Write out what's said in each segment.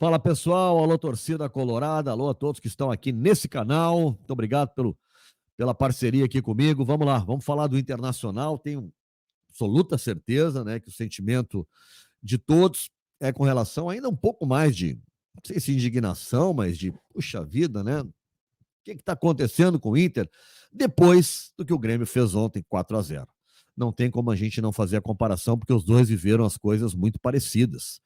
Fala pessoal, alô torcida colorada, alô a todos que estão aqui nesse canal. Muito obrigado pela parceria aqui comigo. Vamos lá, vamos falar do Internacional. Tenho absoluta certeza, né, que o sentimento de todos é com relação ainda um pouco mais de, não sei se indignação, mas de, puxa vida, né? O que está acontecendo com o Inter depois do que o Grêmio fez ontem, 4-0. Não tem como a gente não fazer a comparação, porque os dois viveram as coisas muito parecidas,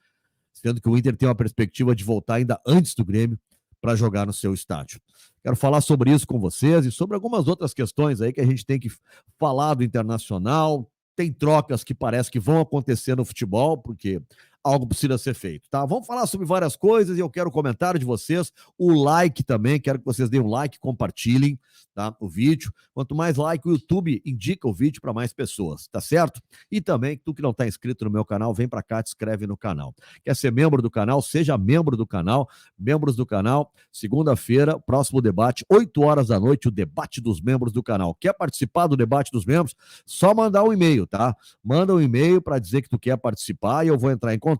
sendo que o Inter tem uma perspectiva de voltar ainda antes do Grêmio para jogar no seu estádio. Quero falar sobre isso com vocês e sobre algumas outras questões aí que a gente tem que falar do Internacional. Tem trocas que parece que vão acontecer no futebol, porque algo precisa ser feito, tá? Vamos falar sobre várias coisas e eu quero o comentário de vocês, o like também, quero que vocês deem um like, compartilhem, tá? O vídeo. Quanto mais like, o YouTube indica o vídeo para mais pessoas, tá certo? E também, tu que não está inscrito no meu canal, vem para cá, te inscreve no canal. Quer ser membro do canal? Seja membro do canal. Membros do canal, segunda-feira, próximo debate, 8 horas da noite, o debate dos membros do canal. Quer participar do debate dos membros? Só mandar um e-mail, tá? Manda um e-mail para dizer que tu quer participar e eu vou entrar em contato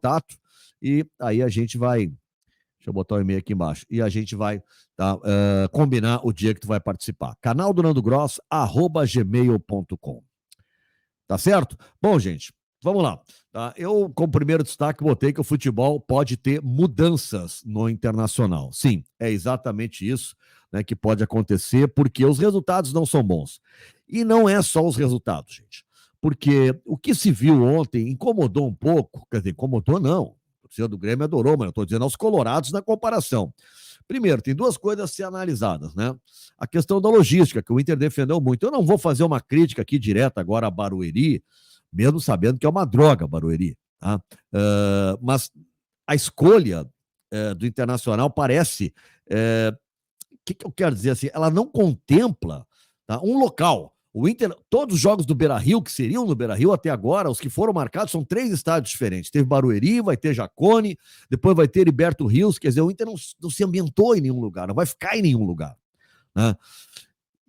e aí a gente vai, deixa eu botar o e-mail aqui embaixo, e a gente vai combinar o dia que tu vai participar. Canal do Nando Gross, @gmail.com. Tá certo? Bom, gente, vamos lá. Tá? Eu, como primeiro destaque, botei que o futebol pode ter mudanças no Internacional. Sim, é exatamente isso, né, que pode acontecer, porque os resultados não são bons. E não é só os resultados, gente. Porque o que se viu ontem incomodou um pouco, quer dizer, incomodou não. O torcedor do Grêmio adorou, mas eu estou dizendo aos colorados na comparação. Primeiro, tem duas coisas a ser analisadas, né? A questão da logística, que o Inter defendeu muito. Eu não vou fazer uma crítica aqui direta agora a Barueri, mesmo sabendo que é uma droga Barueri, tá? Mas a escolha do Internacional parece... O que eu quero dizer assim? Ela não contempla, tá, um local. O Inter, todos os jogos do Beira-Rio, que seriam no Beira-Rio até agora, os que foram marcados são 3 estádios diferentes. Teve Barueri, vai ter Jacone, depois vai ter Heriberto Rios, quer dizer, o Inter não se ambientou em nenhum lugar, não vai ficar em nenhum lugar, né?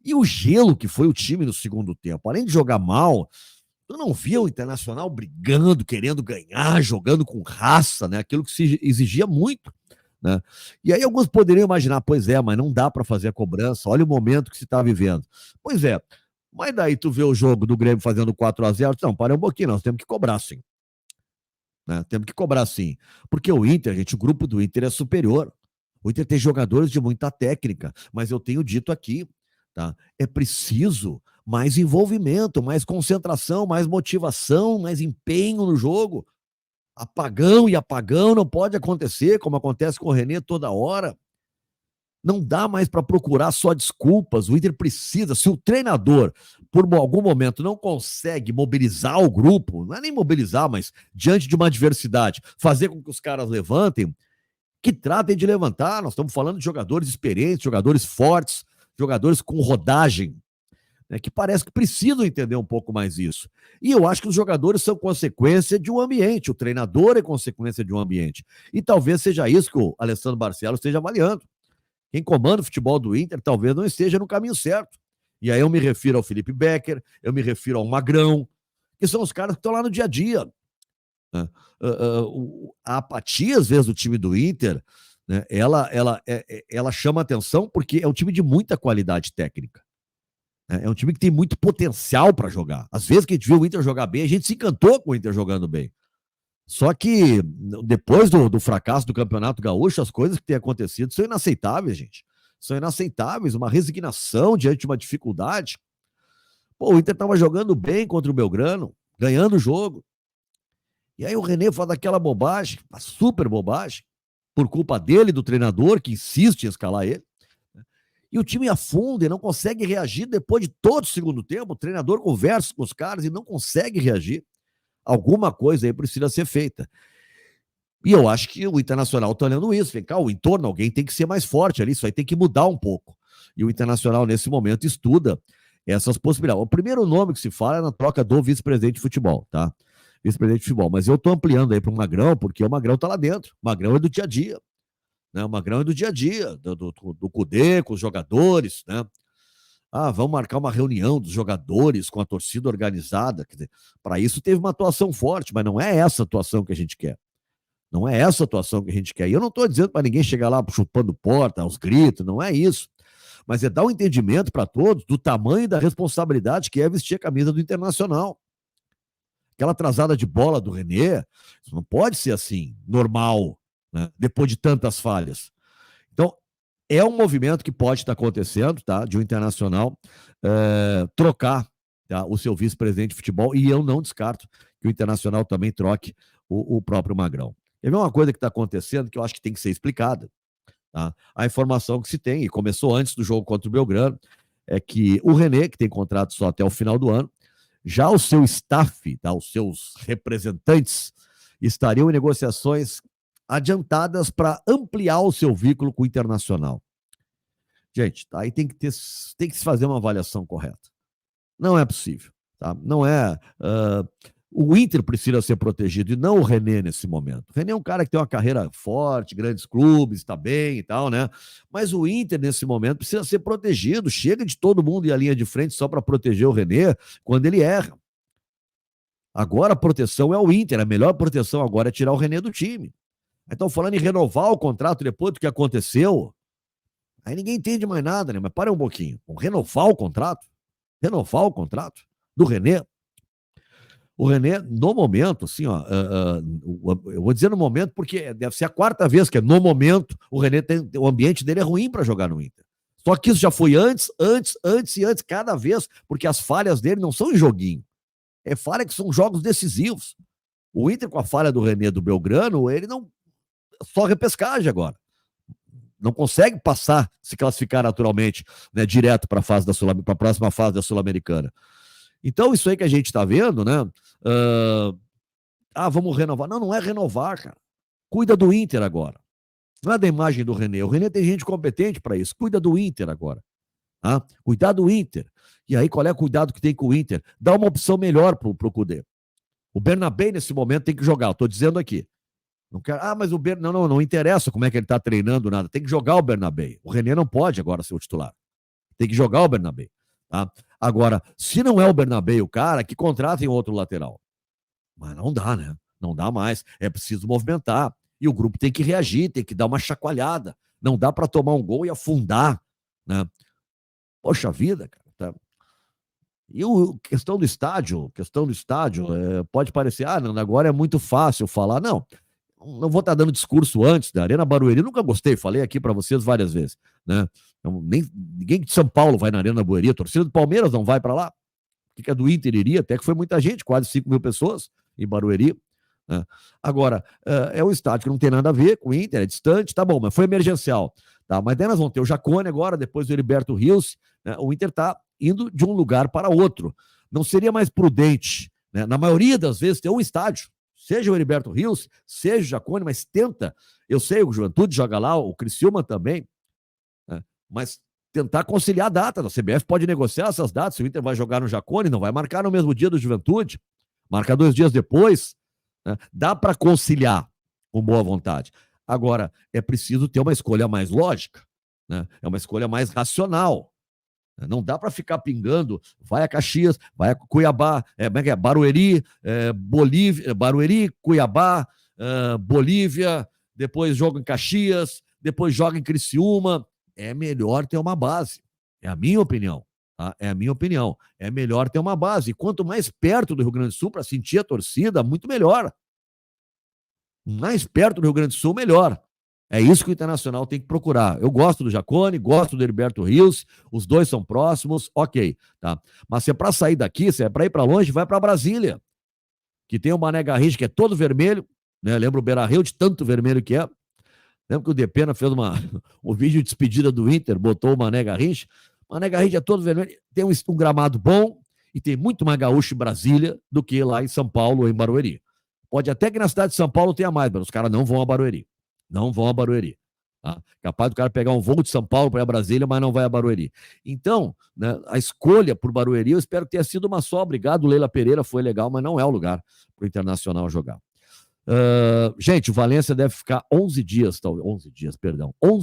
E o gelo que foi o time no segundo tempo, além de jogar mal, eu não via o Internacional brigando, querendo ganhar, jogando com raça, né? Aquilo que se exigia muito, né? E aí alguns poderiam imaginar, pois é, mas não dá para fazer a cobrança, olha o momento que se está vivendo. Pois é, mas daí tu vê o jogo do Grêmio fazendo 4-0, não, para um pouquinho, nós temos que cobrar sim. Né? Temos que cobrar sim. Porque o Inter, gente, o grupo do Inter é superior. O Inter tem jogadores de muita técnica, mas eu tenho dito aqui, tá? É preciso mais envolvimento, mais concentração, mais motivação, mais empenho no jogo. Apagão e apagão não pode acontecer, como acontece com o René toda hora. Não dá mais para procurar só desculpas. O Inter precisa, se o treinador, por algum momento, não consegue mobilizar o grupo, não é nem mobilizar, mas diante de uma adversidade, fazer com que os caras levantem, que tratem de levantar. Nós estamos falando de jogadores experientes, jogadores fortes, jogadores com rodagem, né, que parece que precisam entender um pouco mais isso. E eu acho que os jogadores são consequência de um ambiente, o treinador é consequência de um ambiente. E talvez seja isso que o Alessandro Barcelos esteja avaliando. Quem comanda o futebol do Inter talvez não esteja no caminho certo. E aí eu me refiro ao Felipe Becker, eu me refiro ao Magrão, que são os caras que estão lá no dia a dia. Né? A apatia, às vezes, do time do Inter, né, ela chama atenção porque é um time de muita qualidade técnica. É um time que tem muito potencial para jogar. Às vezes que a gente viu o Inter jogar bem, a gente se encantou com o Inter jogando bem. Só que depois do fracasso do Campeonato Gaúcho, as coisas que têm acontecido são inaceitáveis, gente. São inaceitáveis, uma resignação diante de uma dificuldade. Pô, o Inter estava jogando bem contra o Belgrano, ganhando o jogo. E aí o René faz aquela bobagem, uma super bobagem, por culpa dele, do treinador, que insiste em escalar ele. E o time afunda e não consegue reagir depois de todo o segundo tempo. O treinador conversa com os caras e não consegue reagir. Alguma coisa aí precisa ser feita. E eu acho que o Internacional está olhando isso. Vem cá, o entorno, alguém tem que ser mais forte ali, isso aí tem que mudar um pouco. E o Internacional, nesse momento, estuda essas possibilidades. O primeiro nome que se fala é na troca do vice-presidente de futebol, tá? Vice-presidente de futebol. Mas eu estou ampliando aí para o Magrão, porque o Magrão está lá dentro. O Magrão é do dia a dia. Né? O Magrão é do dia a dia, do Cudê, com os jogadores, né? Ah, vamos marcar uma reunião dos jogadores com a torcida organizada. Quer dizer, para isso teve uma atuação forte, mas não é essa atuação que a gente quer. Não é essa a atuação que a gente quer. E eu não estou dizendo para ninguém chegar lá chupando porta, aos gritos, não é isso. Mas é dar um entendimento para todos do tamanho da responsabilidade que é vestir a camisa do Internacional. Aquela atrasada de bola do René, isso não pode ser assim, normal, né? Depois de tantas falhas. Então, é um movimento que pode estar acontecendo, tá? De um Internacional trocar, tá? O seu vice-presidente de futebol, e eu não descarto que o Internacional também troque o próprio Magrão. Teve uma coisa que está acontecendo que eu acho que tem que ser explicada. Tá? A informação que se tem, e começou antes do jogo contra o Belgrano, é que o René, que tem contrato só até o final do ano, já o seu staff, tá? Os seus representantes, estariam em negociações adiantadas para ampliar o seu vínculo com o Internacional. Gente, tá? Aí tem que se fazer uma avaliação correta. Não é possível. Tá? Não é. O Inter precisa ser protegido e não o René nesse momento. O René é um cara que tem uma carreira forte, grandes clubes, está bem e tal, né? Mas o Inter, nesse momento, precisa ser protegido. Chega de todo mundo ir à linha de frente só para proteger o René quando ele erra. Agora a proteção é o Inter. A melhor proteção agora é tirar o René do time. Então, falando em renovar o contrato depois do que aconteceu, aí ninguém entende mais nada, né? Mas para um pouquinho. Renovar o contrato? Renovar o contrato do René? O René, no momento, assim, ó, eu vou dizer no momento porque deve ser a quarta vez que no momento o René o ambiente dele é ruim para jogar no Inter. Só que isso já foi antes, cada vez, porque as falhas dele não são em joguinho. É falha que são jogos decisivos. O Inter, com a falha do René do Belgrano, ele não. Só repescagem agora. Não consegue passar, se classificar naturalmente, né, direto para a próxima fase da Sul-Americana. Então, isso aí que a gente está vendo, né? Vamos renovar. Não, não é renovar, cara. Cuida do Inter agora. Não é da imagem do René. O René tem gente competente para isso. Cuida do Inter agora. Tá? Cuidar do Inter. E aí, qual é o cuidado que tem com o Inter? Dá uma opção melhor pro Cudê. O Bernabé, nesse momento, tem que jogar. Eu tô dizendo aqui. Não quero. Mas o Bernabé. Não interessa como é que ele tá treinando, nada. Tem que jogar o Bernabé. O René não pode agora ser o titular. Tem que jogar o Bernabé. Tá? Agora, se não é o Bernabé o cara, que contratem outro lateral. Mas não dá, né? Não dá mais. É preciso movimentar. E o grupo tem que reagir, tem que dar uma chacoalhada. Não dá para tomar um gol e afundar, né? Poxa vida, cara. Tá? E questão do estádio, pode parecer, agora é muito fácil falar. Não vou estar dando discurso antes da Arena Barueri. Nunca gostei, falei aqui para vocês várias vezes, né? Ninguém de São Paulo vai na Arena Barueri, a torcida do Palmeiras não vai para lá. O que é do Inter iria? Até que foi muita gente, quase 5 mil pessoas em Barueri. Né? Agora, é um estádio que não tem nada a ver com o Inter, é distante, tá bom, mas foi emergencial. Tá? Mas daí nós vamos ter o Jacone agora, depois do Heriberto Rios. Né? O Inter está indo de um lugar para outro. Não seria mais prudente, né? Na maioria das vezes, ter um estádio. Seja o Heriberto Rios, seja o Jacone, mas tenta. Eu sei, o Juventude joga lá, o Criciúma também, né? Mas tentar conciliar a data. A CBF pode negociar essas datas. Se o Inter vai jogar no Jacone, não vai marcar no mesmo dia do Juventude, marca 2 dias depois. Né? Dá para conciliar com boa vontade. Agora, é preciso ter uma escolha mais lógica, né? É uma escolha mais racional. Não dá para ficar pingando, vai a Caxias, vai a Cuiabá, Barueri, Bolívia, Barueri, Cuiabá, Bolívia, depois joga em Caxias, depois joga em Criciúma. É melhor ter uma base. É a minha opinião. Tá? É a minha opinião. É melhor ter uma base. E quanto mais perto do Rio Grande do Sul para sentir a torcida, muito melhor. Mais perto do Rio Grande do Sul, melhor. É isso que o Internacional tem que procurar. Eu gosto do Jacone, gosto do Heriberto Rios, os dois são próximos, ok. Tá? Mas se é para sair daqui, se é para ir para longe, vai para Brasília, que tem o Mané Garrincha, que é todo vermelho, né? Lembra o Beira-Rio de tanto vermelho que é? Lembra que o Depena fez um vídeo de despedida do Inter, botou o Mané Garrincha? O Mané Garrincha é todo vermelho, tem um gramado bom e tem muito mais gaúcho em Brasília do que lá em São Paulo ou em Barueri. Pode até que na cidade de São Paulo tenha mais, mas os caras não vão a Barueri. Não vão a Barueri. Tá? Capaz do cara pegar um voo de São Paulo para ir a Brasília, mas não vai a Barueri. Então, né, a escolha por Barueri, eu espero que tenha sido uma só. Obrigado, Leila Pereira, foi legal, mas não é o lugar para o Internacional jogar. Gente, o Valência deve ficar 11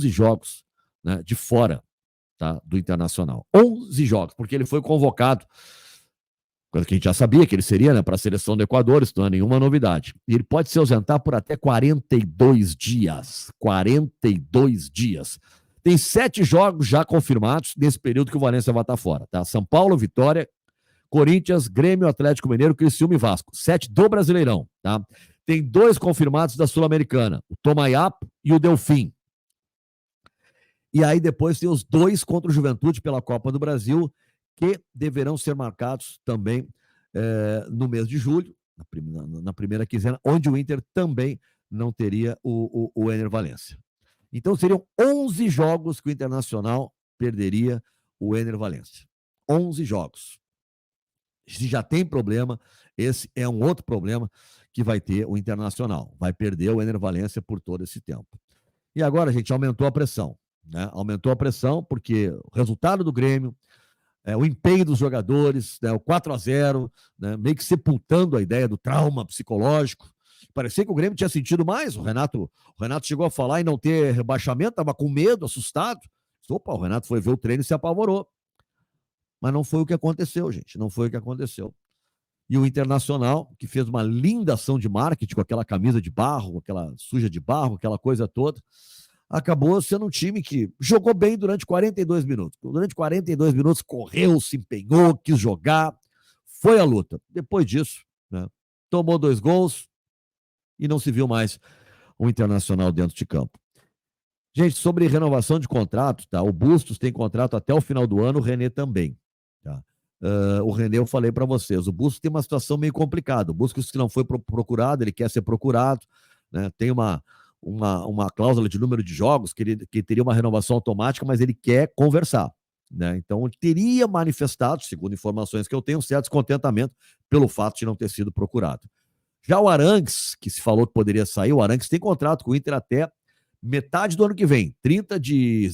jogos, né, de fora, tá, do Internacional. 11 jogos, porque ele foi convocado coisa que a gente já sabia que ele seria, né, para a seleção do Equador, isso não é nenhuma novidade. E ele pode se ausentar por até 42 dias. 42 dias. Tem 7 jogos já confirmados nesse período que o Valência vai estar fora, tá? São Paulo, Vitória, Corinthians, Grêmio, Atlético Mineiro, Criciúma e Vasco. 7 do Brasileirão, tá? Tem 2 confirmados da Sul-Americana, o Tomaiapo e o Delfim. E aí depois tem os 2 contra o Juventude pela Copa do Brasil, que deverão ser marcados também no mês de julho, na primeira quinzena, onde o Inter também não teria o Ener Valencia. Então seriam 11 jogos que o Internacional perderia o Ener Valencia. 11 jogos. Se já tem problema, esse é um outro problema que vai ter o Internacional. Vai perder o Ener Valencia por todo esse tempo. E agora, gente, aumentou a pressão. Né? Aumentou a pressão porque o resultado do Grêmio, o empenho dos jogadores, né? O 4-0, né? Meio que sepultando a ideia do trauma psicológico. Parecia que o Grêmio tinha sentido mais. O Renato chegou a falar em não ter rebaixamento, estava com medo, assustado. Opa, o Renato foi ver o treino e se apavorou. Mas não foi o que aconteceu, gente. Não foi o que aconteceu. E o Internacional, que fez uma linda ação de marketing com aquela camisa de barro, aquela suja de barro, aquela coisa toda, acabou sendo um time que jogou bem durante 42 minutos. Durante 42 minutos correu, se empenhou, quis jogar, foi à luta. Depois disso, né, tomou 2 gols e não se viu mais o Internacional dentro de campo. Gente, sobre renovação de contrato, tá? O Bustos tem contrato até o final do ano, o René também. Tá? O René, eu falei para vocês, o Bustos tem uma situação meio complicada. O Bustos que não foi procurado, ele quer ser procurado, né? Tem uma cláusula de número de jogos que teria uma renovação automática, mas ele quer conversar. Né? Então, ele teria manifestado, segundo informações que eu tenho, um certo descontentamento pelo fato de não ter sido procurado. Já o Arangues, que se falou que poderia sair, o Arangues tem contrato com o Inter até metade do ano que vem, 30 de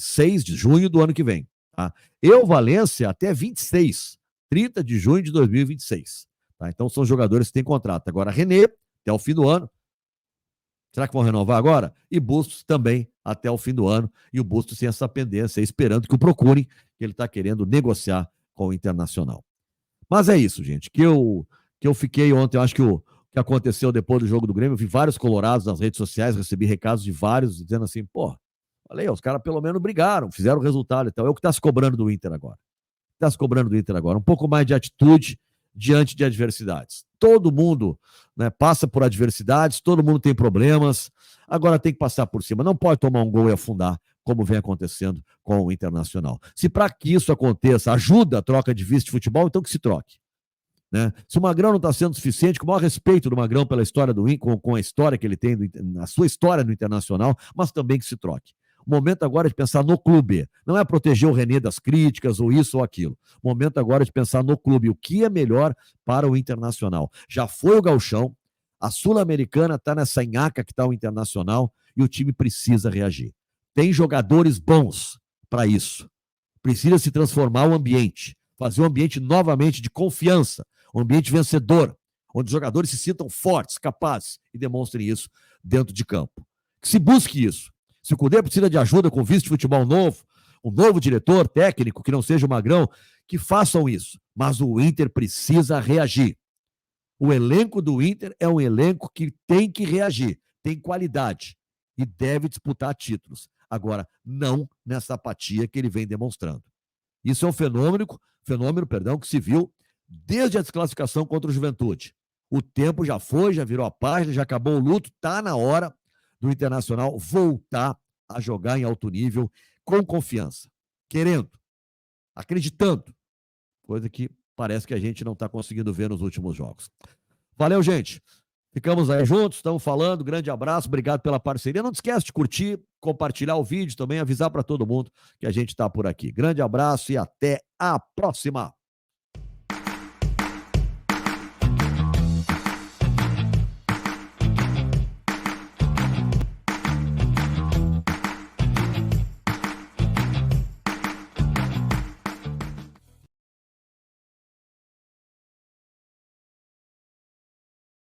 junho do ano que vem. Tá? E o Valência até 30 de junho de 2026. Tá? Então, são jogadores que têm contrato. Agora, René, até o fim do ano. Será que vão renovar agora? E Bustos também até o fim do ano. E o Bustos tem essa pendência, esperando que o procurem, que ele está querendo negociar com o Internacional. Mas é isso, gente. Que eu fiquei ontem, eu acho que o que aconteceu depois do jogo do Grêmio, eu vi vários colorados nas redes sociais, recebi recados de vários dizendo assim, pô, falei, os caras pelo menos brigaram, fizeram o resultado e tal. É o que está se cobrando do Inter agora. Está se cobrando do Inter agora. Um pouco mais de atitude diante de adversidades. Todo mundo, né, passa por adversidades, todo mundo tem problemas, agora tem que passar por cima. Não pode tomar um gol e afundar, como vem acontecendo com o Internacional. Se para que isso aconteça, ajuda a troca de vice de futebol, então que se troque. Né? Se o Magrão não está sendo suficiente, com o maior respeito do Magrão pela história do Inter, com a história que ele tem, a sua história no Internacional, mas também que se troque. O momento agora é de pensar no clube. Não é proteger o René das críticas ou isso ou aquilo. O momento agora é de pensar no clube. O que é melhor para o Internacional? Já foi o Gauchão, a Sul-Americana está nessa nhaca que está o Internacional e o time precisa reagir. Tem jogadores bons para isso. Precisa se transformar o ambiente. Fazer um ambiente novamente de confiança. Um ambiente vencedor. Onde os jogadores se sintam fortes, capazes e demonstrem isso dentro de campo. Que se busque isso. Se o Cudê precisa de ajuda com vice de futebol novo, um novo diretor técnico, que não seja o Magrão, que façam isso. Mas o Inter precisa reagir. O elenco do Inter é um elenco que tem que reagir, tem qualidade e deve disputar títulos. Agora, não nessa apatia que ele vem demonstrando. Isso é um fenômeno, que se viu desde a desclassificação contra o Juventude. O tempo já foi, já virou a página, já acabou o luto, está na hora do Internacional voltar a jogar em alto nível, com confiança, querendo, acreditando, coisa que parece que a gente não está conseguindo ver nos últimos jogos. Valeu, gente. Ficamos aí juntos, estamos falando, grande abraço, obrigado pela parceria. Não te esquece de curtir, compartilhar o vídeo também, avisar para todo mundo que a gente está por aqui. Grande abraço e até a próxima.